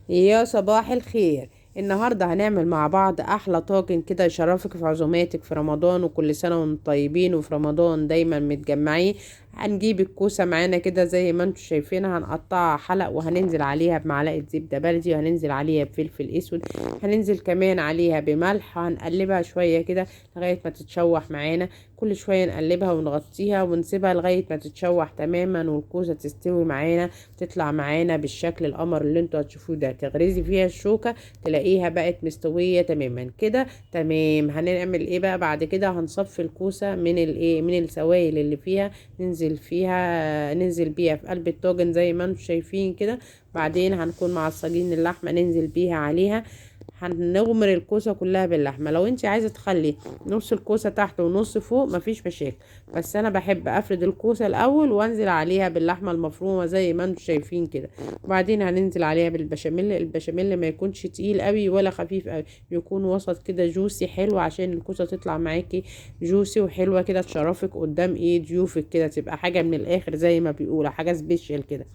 يا صباح الخير. النهاردة هنعمل مع بعض أحلى طاجن كده يشرفك في عزوماتك في رمضان، وكل سنة وانتم طيبين وفي رمضان دايما متجمعين. هنجيب الكوسة معانا كده زي ما انتم شايفينها، هنقطعها حلق وهننزل عليها بمعلقة زبدة بلدي، وهننزل عليها بفلفل اسود، هننزل كمان عليها بملح، هنقلبها شوية كده لغاية ما تتشوح معانا. كل شوية نقلبها ونغطيها ونسيبها لغاية ما تتشوح تماما والكوسة تستوي معانا، تطلع معانا بالشكل القمر اللي انتوا هتشوفوه ده. تغرزي فيها الشوكة تلاقيها بقت مستوية تماما كده. تمام. هنعمل ايه بقى بعد كده؟ هنصفي الكوسة من الايه، من السوائل اللي فيها، ننزل بيها في قلب الطاجن زي ما انتم شايفين كده. بعدين هنكون معصجين اللحمة ننزل بيها عليها. هنغمر الكوسة كلها باللحمة. لو انت عايزة تخلي نص الكوسة تحت ونص فوق مفيش مشاكل، بس انا بحب افرد الكوسة الاول وانزل عليها باللحمة المفرومة زي ما انتم شايفين كده. وبعدين هننزل عليها بالبشاميل. البشاميل ما يكونش تقيل قوي ولا خفيف قوي، يكون وسط كده جوسي حلو، عشان الكوسة تطلع معاكي جوسي وحلوة كده، تشرفك قدام ايه ضيوفك كده، تبقى حاجة من الاخر زي ما بيقولوا، حاجة سبيشال كده.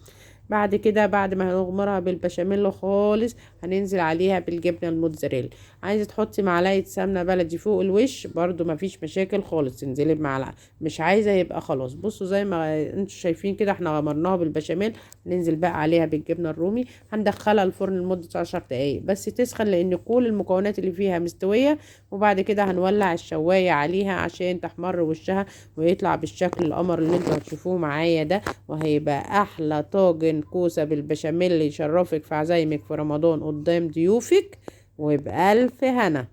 بعد كده بعد ما هنغمرها بالبشاميل خالص هننزل عليها بالجبنة الموتزاريلا. عايزة تحطي معلقة سمنة بلدي فوق الوش برضو مفيش مشاكل خالص، تنزلي بمعلقة. مش عايزة يبقى خلاص. بصوا زي ما انتوا شايفين كده احنا غمرناها بالبشاميل. ننزل بقى عليها بالجبنة الرومي، هندخلها الفرن لمدة 10 دقايق بس تسخن، لان كل المكونات اللي فيها مستوية. وبعد كده هنولع الشواية عليها عشان تحمر وشها ويطلع بالشكل القمر اللي انتوا هتشوفوه معايا ده. وهيبقى احلى طاجن كوسة بالبشاميل يشرفك في عزايمك في رمضان قدام ضيوفك، وبألف هنا.